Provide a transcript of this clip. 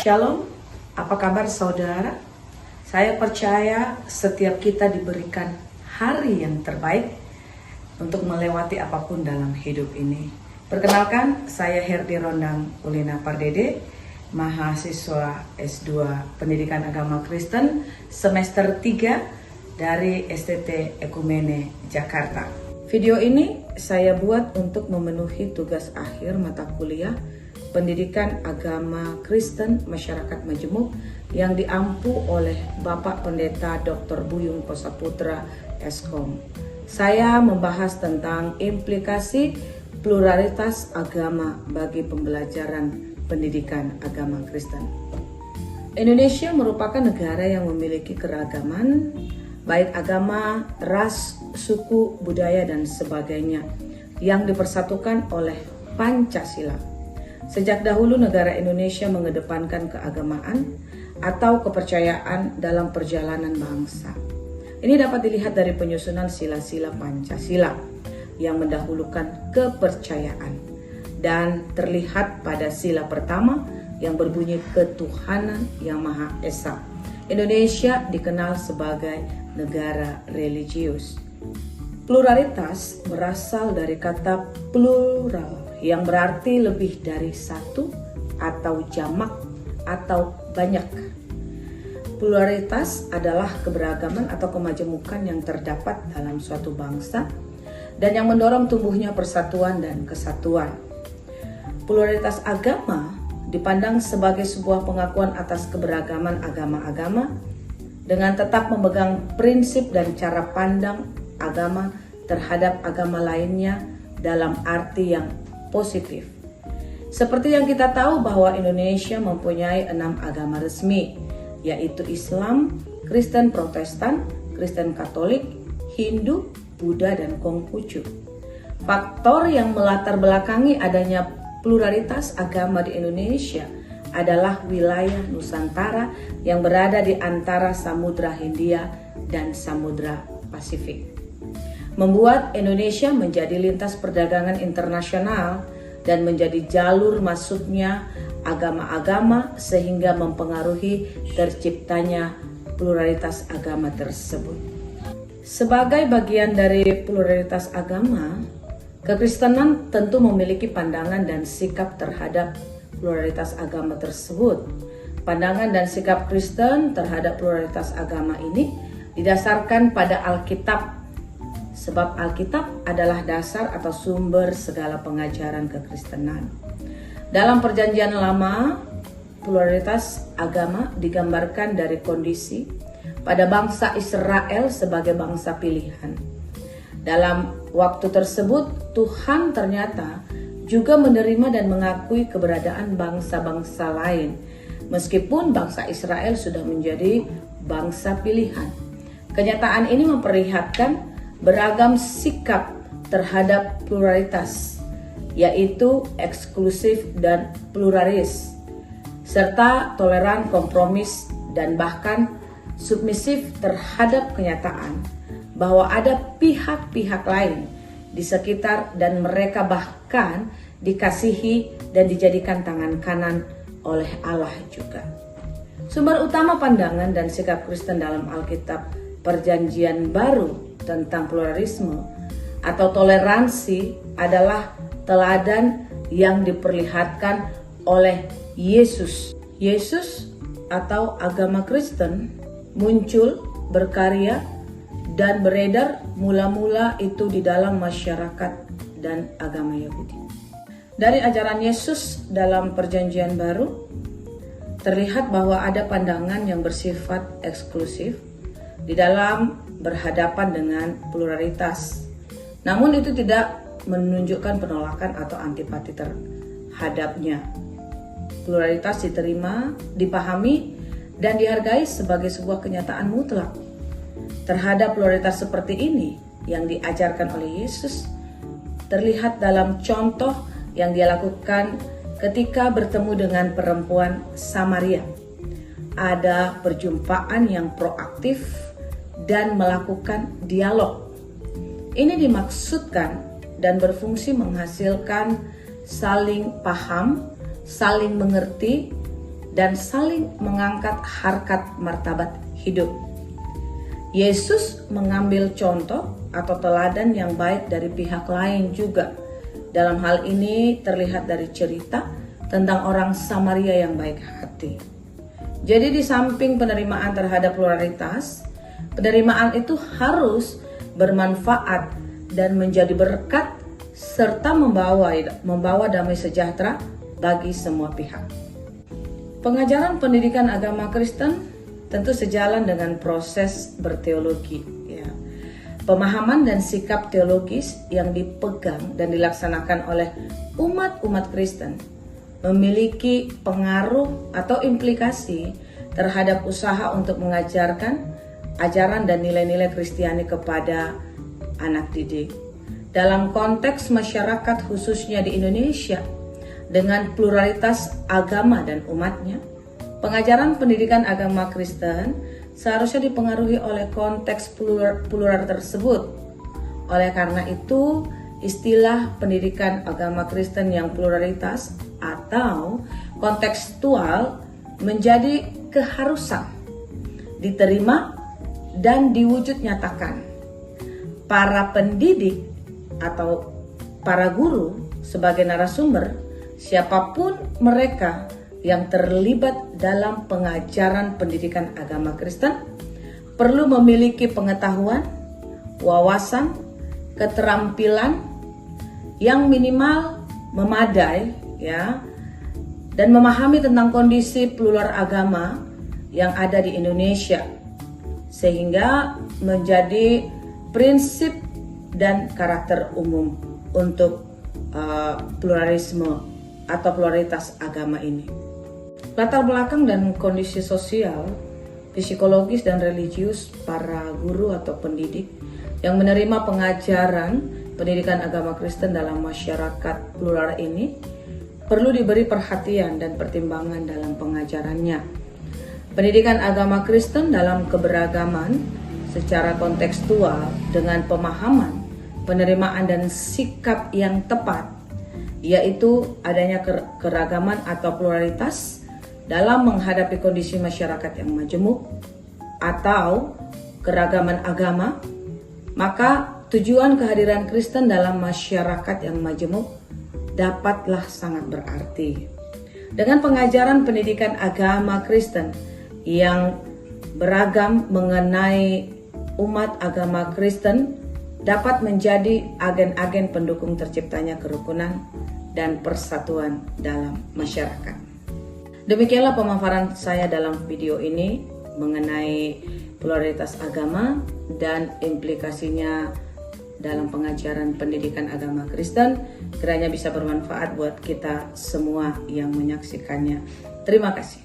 Shalom, apa kabar saudara? Saya percaya setiap kita diberikan hari yang terbaik untuk melewati apapun dalam hidup ini. Perkenalkan, saya Herdi Rondang Ulina Pardede, mahasiswa S2 Pendidikan Agama Kristen semester 3 dari STT Ekumene Jakarta. Video ini saya buat untuk memenuhi tugas akhir mata kuliah Pendidikan Agama Kristen Masyarakat Majemuk yang diampu oleh Bapak Pendeta Dr. Buyung Kosaputra Eskom. Saya membahas tentang implikasi pluralitas agama bagi pembelajaran pendidikan agama Kristen. Indonesia merupakan negara yang memiliki keragaman, baik agama, ras, suku, budaya, dan sebagainya, yang dipersatukan oleh Pancasila. Sejak dahulu negara Indonesia mengedepankan keagamaan atau kepercayaan dalam perjalanan bangsa. Ini dapat dilihat dari penyusunan sila-sila Pancasila yang mendahulukan kepercayaan dan terlihat pada sila pertama yang berbunyi ketuhanan yang Maha Esa. Indonesia dikenal sebagai negara religius. Pluralitas berasal dari kata plural yang berarti lebih dari satu atau jamak atau banyak. Pluralitas adalah keberagaman atau kemajemukan yang terdapat dalam suatu bangsa dan yang mendorong tumbuhnya persatuan dan kesatuan. Pluralitas agama dipandang sebagai sebuah pengakuan atas keberagaman agama-agama dengan tetap memegang prinsip dan cara pandang agama terhadap agama lainnya dalam arti yang positif. Seperti yang kita tahu bahwa Indonesia mempunyai 6 agama resmi, yaitu Islam, Kristen Protestan, Kristen Katolik, Hindu, Buddha, dan Konghucu. Faktor yang melatar belakangi adanya pluralitas agama di Indonesia adalah wilayah Nusantara yang berada di antara Samudra Hindia dan Samudra Pasifik, membuat Indonesia menjadi lintas perdagangan internasional dan menjadi jalur masuknya agama-agama sehingga mempengaruhi terciptanya pluralitas agama tersebut. Sebagai bagian dari pluralitas agama, kekristenan tentu memiliki pandangan dan sikap terhadap pluralitas agama tersebut. Pandangan dan sikap Kristen terhadap pluralitas agama ini didasarkan pada Alkitab, sebab Alkitab adalah dasar atau sumber segala pengajaran kekristenan. Dalam Perjanjian Lama, pluralitas agama digambarkan dari kondisi pada bangsa Israel sebagai bangsa pilihan. Dalam waktu tersebut, Tuhan ternyata juga menerima dan mengakui keberadaan bangsa-bangsa lain, meskipun bangsa Israel sudah menjadi bangsa pilihan. Kenyataan ini memperlihatkan beragam sikap terhadap pluralitas, yaitu eksklusif dan pluralis, serta toleran, kompromis, dan bahkan submisif terhadap kenyataan bahwa ada pihak-pihak lain di sekitar dan mereka bahkan dikasihi dan dijadikan tangan kanan oleh Allah juga. Sumber utama pandangan dan sikap Kristen dalam Alkitab Perjanjian Baru tentang pluralisme atau toleransi adalah teladan yang diperlihatkan oleh Yesus. Yesus atau agama Kristen muncul, berkarya, dan beredar mula-mula itu di dalam masyarakat dan agama Yahudi. Dari ajaran Yesus dalam Perjanjian Baru, terlihat bahwa ada pandangan yang bersifat eksklusif di dalam berhadapan dengan pluralitas. Namun itu tidak menunjukkan penolakan atau antipati terhadapnya. Pluralitas diterima, dipahami, dan dihargai sebagai sebuah kenyataan mutlak. Terhadap pluralitas seperti ini yang diajarkan oleh Yesus terlihat dalam contoh yang dia lakukan ketika bertemu dengan perempuan Samaria. Ada perjumpaan yang proaktif dan melakukan dialog. Ini dimaksudkan dan berfungsi menghasilkan saling paham, saling mengerti, dan saling mengangkat harkat martabat hidup. Yesus mengambil contoh atau teladan yang baik dari pihak lain juga. Dalam hal ini terlihat dari cerita tentang orang Samaria yang baik hati. Jadi di samping penerimaan terhadap pluralitas, penerimaan itu harus bermanfaat dan menjadi berkat serta membawa damai sejahtera bagi semua pihak. Pengajaran pendidikan agama Kristen tentu sejalan dengan proses berteologi. Ya. Pemahaman dan sikap teologis yang dipegang dan dilaksanakan oleh umat-umat Kristen memiliki pengaruh atau implikasi terhadap usaha untuk mengajarkan ajaran dan nilai-nilai Kristiani kepada anak didik. Dalam konteks masyarakat khususnya di Indonesia dengan pluralitas agama dan umatnya, pengajaran pendidikan agama Kristen seharusnya dipengaruhi oleh konteks plural tersebut. Oleh karena itu, istilah pendidikan agama Kristen yang pluralitas atau kontekstual menjadi keharusan diterima dan diwujud nyatakan. Para pendidik atau para guru sebagai narasumber, siapapun mereka yang terlibat dalam pengajaran pendidikan agama Kristen perlu memiliki pengetahuan, wawasan, keterampilan yang minimal memadai ya, dan memahami tentang kondisi plural agama yang ada di Indonesia sehingga menjadi prinsip dan karakter umum untuk pluralisme atau pluralitas agama ini. Latar belakang dan kondisi sosial, psikologis dan religius para guru atau pendidik yang menerima pengajaran pendidikan agama Kristen dalam masyarakat plural ini perlu diberi perhatian dan pertimbangan dalam pengajarannya. Pendidikan agama Kristen dalam keberagaman secara kontekstual dengan pemahaman, penerimaan dan sikap yang tepat, yaitu adanya keragaman atau pluralitas dalam menghadapi kondisi masyarakat yang majemuk atau keragaman agama, maka tujuan kehadiran Kristen dalam masyarakat yang majemuk dapatlah sangat berarti. Dengan pengajaran pendidikan agama Kristen yang beragam mengenai umat agama Kristen dapat menjadi agen-agen pendukung terciptanya kerukunan dan persatuan dalam masyarakat. Demikianlah pemaparan saya dalam video ini mengenai pluralitas agama dan implikasinya dalam pengajaran pendidikan agama Kristen. Kiranya bisa bermanfaat buat kita semua yang menyaksikannya. Terima kasih.